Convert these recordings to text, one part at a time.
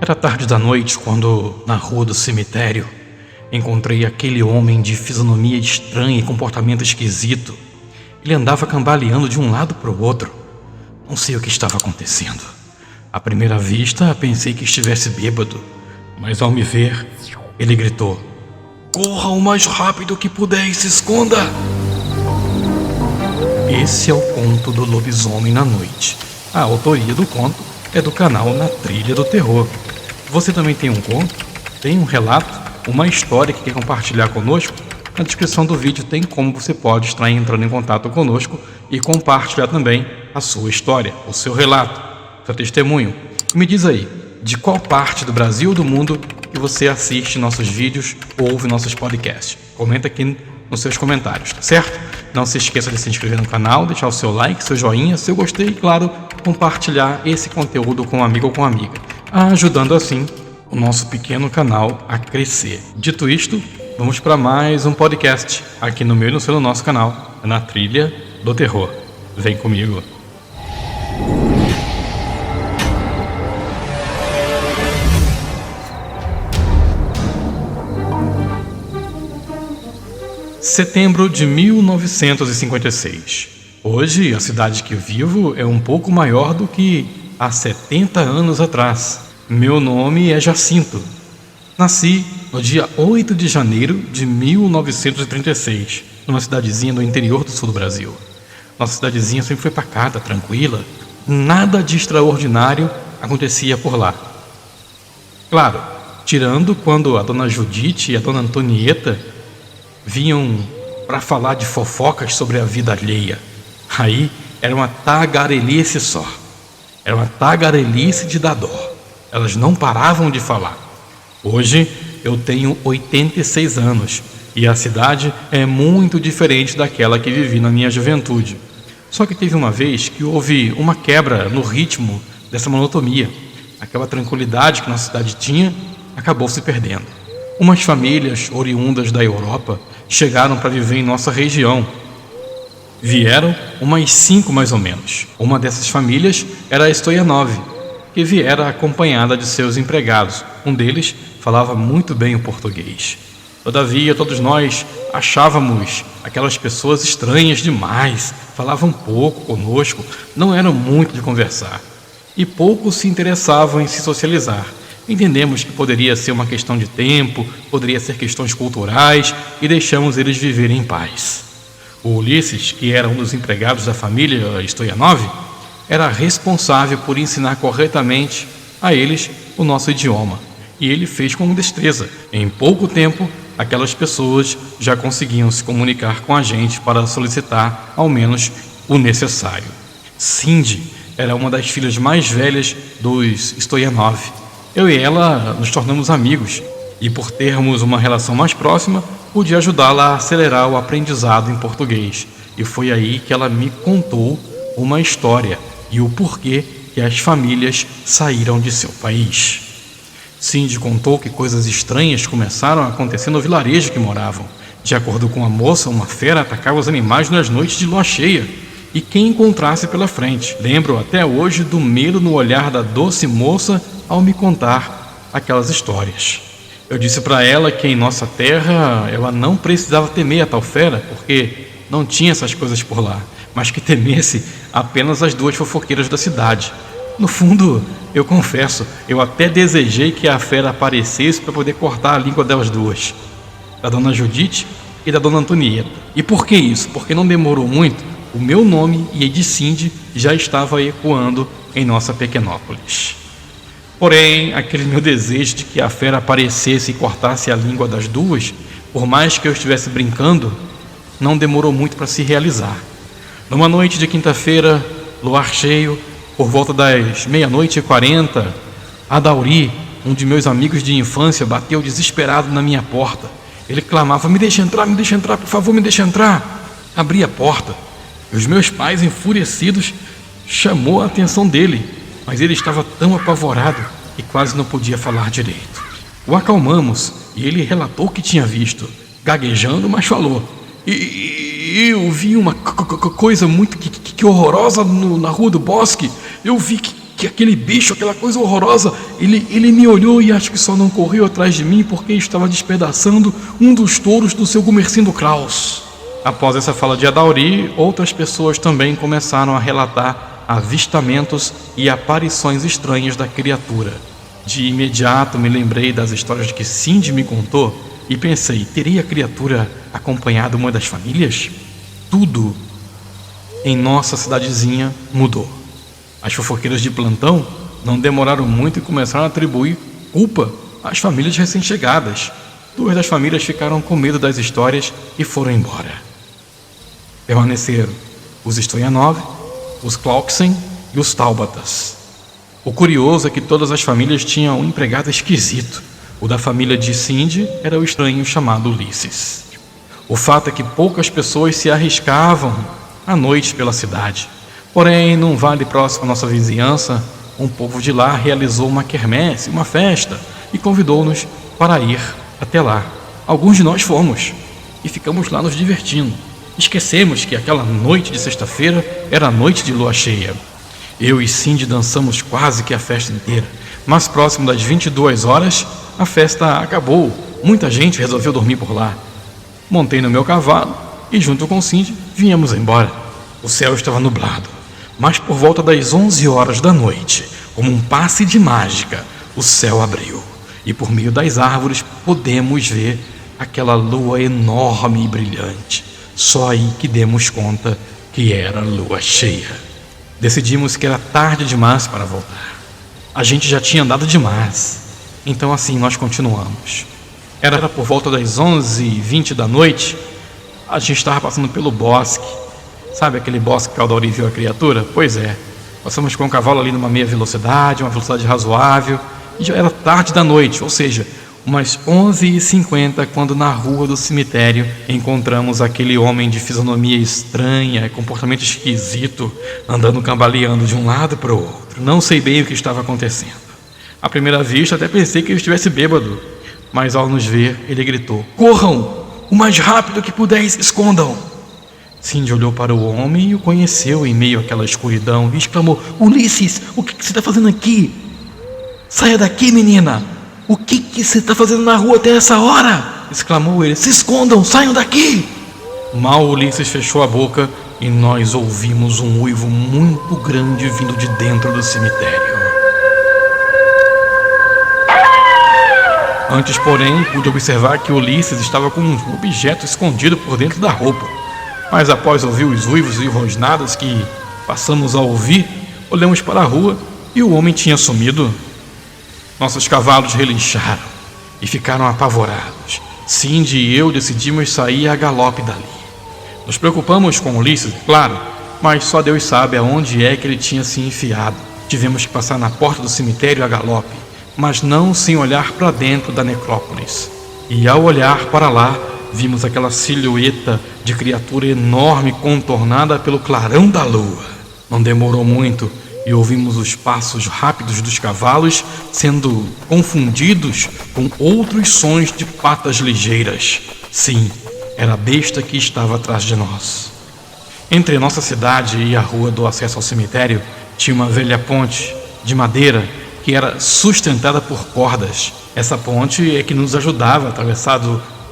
Era tarde da noite quando, na rua do cemitério, encontrei aquele homem de fisionomia estranha e comportamento esquisito. Ele andava cambaleando de um lado para o outro. Não sei o que estava acontecendo. À primeira vista, pensei que estivesse bêbado, mas ao me ver, ele gritou: "Corra o mais rápido que puder e se esconda!" Esse é o conto do lobisomem na noite. A autoria do conto é do canal Na Trilha do Terror. Você também tem um conto, tem um relato, uma história que quer compartilhar conosco? Na descrição do vídeo tem como você pode estar entrando em contato conosco e compartilhar também a sua história, o seu relato, seu testemunho. Me diz aí, de qual parte do Brasil ou do mundo que você assiste nossos vídeos ou ouve nossos podcasts? Comenta aqui nos seus comentários, tá certo? Não se esqueça de se inscrever no canal, deixar o seu like, seu joinha, seu gostei e, claro, compartilhar esse conteúdo com um amigo ou com uma amiga, ajudando assim o nosso pequeno canal a crescer. Dito isto, vamos para mais um podcast aqui no meu e no seu nosso canal, Na Trilha do Terror. Vem comigo. Setembro de 1956. Hoje, a cidade que vivo é um pouco maior do que há 70 anos atrás. Meu nome é Jacinto. Nasci no dia 8 de janeiro de 1936, numa cidadezinha no interior do sul do Brasil. Nossa cidadezinha sempre foi pacata, tranquila. Nada de extraordinário acontecia por lá. Claro, tirando quando a dona Judite e a dona Antonieta vinham para falar de fofocas sobre a vida alheia. Aí era uma tagarelice só. Era uma tagarelice de dar dó. Elas não paravam de falar. Hoje eu tenho 86 anos e a cidade é muito diferente daquela que vivi na minha juventude. Só que teve uma vez que houve uma quebra no ritmo dessa monotonia. Aquela tranquilidade que nossa cidade tinha acabou se perdendo. Umas famílias oriundas da Europa chegaram para viver em nossa região. Vieram umas 5 mais ou menos. Uma dessas famílias era a Stoyanov, que viera acompanhada de seus empregados. Um deles falava muito bem o português. Todavia, todos nós achávamos aquelas pessoas estranhas demais, falavam pouco conosco, não eram muito de conversar e pouco se interessavam em se socializar. Entendemos que poderia ser uma questão de tempo, poderia ser questões culturais e deixamos eles viverem em paz. O Ulisses, que era um dos empregados da família Stoyanov, era responsável por ensinar corretamente a eles o nosso idioma. E ele fez com destreza. Em pouco tempo, aquelas pessoas já conseguiam se comunicar com a gente para solicitar ao menos o necessário. Cindy era uma das filhas mais velhas dos Stoyanov. Eu e ela nos tornamos amigos e, por termos uma relação mais próxima, pude ajudá-la a acelerar o aprendizado em português. E foi aí que ela me contou uma história e o porquê que as famílias saíram de seu país. Cindy contou que coisas estranhas começaram a acontecer no vilarejo que moravam. De acordo com a moça, uma fera atacava os animais nas noites de lua cheia e quem encontrasse pela frente. Lembro até hoje do medo no olhar da doce moça ao me contar aquelas histórias. Eu disse para ela que em nossa terra ela não precisava temer a tal fera, porque não tinha essas coisas por lá, mas que temesse apenas as 2 fofoqueiras da cidade. No fundo, eu confesso, eu até desejei que a fera aparecesse para poder cortar a língua delas 2, da dona Judite e da dona Antonieta. E por que isso? Porque não demorou muito, o meu nome e a de Cindy já estava ecoando em nossa Pequenópolis. Porém, aquele meu desejo de que a fera aparecesse e cortasse a língua das 2, por mais que eu estivesse brincando, não demorou muito para se realizar. Numa noite de quinta-feira, luar cheio, por volta das 00:40, Adauri, um de meus amigos de infância, bateu desesperado na minha porta. Ele clamava: me deixa entrar, por favor, me deixa entrar. Abri a porta. Os meus pais, enfurecidos, chamou a atenção dele, mas ele estava tão apavorado que quase não podia falar direito. O acalmamos e ele relatou o que tinha visto, gaguejando, mas falou: E eu vi uma coisa muito que horrorosa na rua do bosque. Eu vi que aquele bicho, aquela coisa horrorosa, ele me olhou e acho que só não correu atrás de mim porque estava despedaçando um dos touros do seu Gumercindo Kraus. Após essa fala de Adauri, outras pessoas também começaram a relatar avistamentos e aparições estranhas da criatura. De imediato me lembrei das histórias que Cindy me contou e pensei, teria a criatura acompanhado uma das famílias? Tudo em nossa cidadezinha mudou. As fofoqueiras de plantão não demoraram muito e começaram a atribuir culpa às famílias recém-chegadas. 2 das famílias ficaram com medo das histórias e foram embora. Permaneceram os Stoyanov, os Clarkson e os Taubatas. O curioso é que todas as famílias tinham um empregado esquisito. O da família de Cindy era o estranho chamado Ulisses. O fato é que poucas pessoas se arriscavam à noite pela cidade. Porém, num vale próximo à nossa vizinhança, um povo de lá realizou uma quermesse, uma festa, e convidou-nos para ir até lá. Alguns de nós fomos e ficamos lá nos divertindo. Esquecemos que aquela noite de sexta-feira era a noite de lua cheia. Eu e Cindy dançamos quase que a festa inteira, mas próximo das 22 horas, a festa acabou. Muita gente resolveu dormir por lá. Montei no meu cavalo e, junto com Cindy, viemos embora. O céu estava nublado, mas por volta das 11 horas da noite, como um passe de mágica, o céu abriu e por meio das árvores podemos ver aquela lua enorme e brilhante. Só aí que demos conta que era lua cheia. Decidimos que era tarde demais para voltar. A gente já tinha andado demais. Então assim nós continuamos. Era por volta das 11h20 da noite. A gente estava passando pelo bosque. Sabe aquele bosque que Adauri viu a criatura? Pois é. Passamos com o cavalo ali numa meia velocidade, uma velocidade razoável. E já era tarde da noite, ou seja, umas 11h50, quando na rua do cemitério encontramos aquele homem de fisionomia estranha, comportamento esquisito, andando cambaleando de um lado para o outro. Não sei bem o que estava acontecendo. À primeira vista até pensei que ele estivesse bêbado, mas ao nos ver ele gritou: "Corram! O mais rápido que puderes, escondam!" Cindy olhou para o homem e o conheceu em meio àquela escuridão e exclamou: "Ulisses, o que você está fazendo aqui? Saia daqui, menina! O que você está fazendo na rua até essa hora?" exclamou ele. "Se escondam, saiam daqui!" Mal Ulisses fechou a boca e nós ouvimos um uivo muito grande vindo de dentro do cemitério. Antes, porém, pude observar que Ulisses estava com um objeto escondido por dentro da roupa. Mas após ouvir os uivos e rosnadas que passamos a ouvir, olhamos para a rua e o homem tinha sumido. Nossos cavalos relincharam e ficaram apavorados. Cindy e eu decidimos sair a galope dali. Nos preocupamos com Ulisses, claro, mas só Deus sabe aonde é que ele tinha se enfiado. Tivemos que passar na porta do cemitério a galope, mas não sem olhar para dentro da necrópolis. E ao olhar para lá, vimos aquela silhueta de criatura enorme contornada pelo clarão da lua. Não demorou muito e ouvimos os passos rápidos dos cavalos sendo confundidos com outros sons de patas ligeiras. Sim, era a besta que estava atrás de nós. Entre nossa cidade e a rua do acesso ao cemitério tinha uma velha ponte de madeira que era sustentada por cordas. Essa ponte é que nos ajudava a atravessar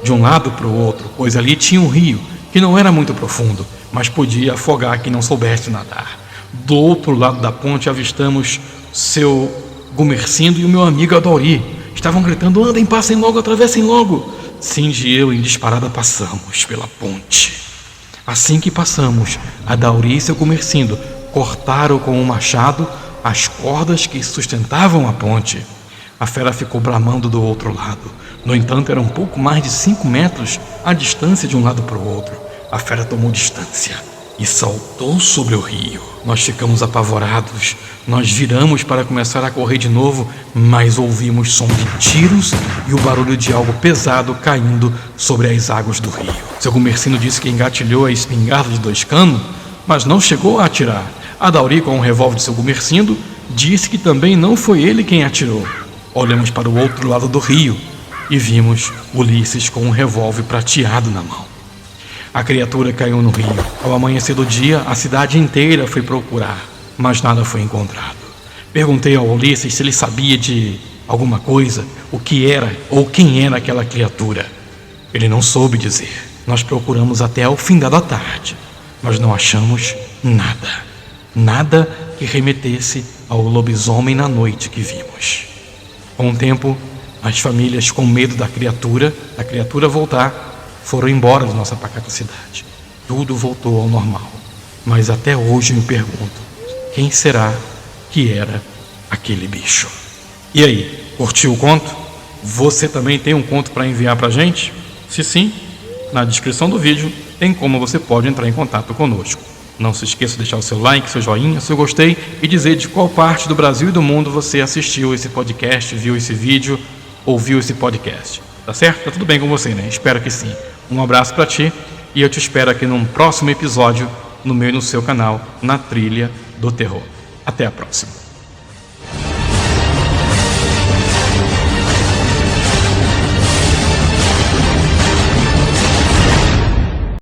de um lado para o outro, pois ali tinha um rio que não era muito profundo, mas podia afogar quem não soubesse nadar. Do outro lado da ponte avistamos seu Gumercindo e o meu amigo Adauri. Estavam gritando: "Andem, passem logo, atravessem logo!" Cindy e eu em disparada passamos pela ponte. Assim que passamos, Adauri e seu Gumercindo cortaram com um machado as cordas que sustentavam a ponte. A fera ficou bramando do outro lado. No entanto, era um pouco mais de 5 metros a distância de um lado para o outro. A fera tomou distância e saltou sobre o rio. Nós ficamos apavorados. Nós viramos para começar a correr de novo, mas ouvimos som de tiros e o barulho de algo pesado caindo sobre as águas do rio. Seu Gumercindo disse que engatilhou a espingarda de 2 canos, mas não chegou a atirar. Adauri, com o revólver de seu Gumercindo, disse que também não foi ele quem atirou. Olhamos para o outro lado do rio e vimos Ulisses com um revólver prateado na mão. A criatura caiu no rio. Ao amanhecer do dia, a cidade inteira foi procurar, mas nada foi encontrado. Perguntei ao Ulisses se ele sabia de alguma coisa, o que era ou quem era aquela criatura. Ele não soube dizer. Nós procuramos até o fim da tarde, mas não achamos nada. Nada que remetesse ao lobisomem na noite que vimos. Com o tempo, as famílias, com medo da criatura voltar, foram embora da nossa pacata cidade. Tudo voltou ao normal. Mas até hoje eu me pergunto, quem será que era aquele bicho? E aí, curtiu o conto? Você também tem um conto para enviar pra gente? Se sim, na descrição do vídeo tem como você pode entrar em contato conosco. Não se esqueça de deixar o seu like, seu joinha, seu gostei e dizer de qual parte do Brasil e do mundo você assistiu esse podcast, viu esse vídeo, ouviu esse podcast. Tá certo? Tá tudo bem com você, né? Espero que sim. Um abraço pra ti e eu te espero aqui num próximo episódio no meu e no seu canal, Na Trilha do Terror. Até a próxima.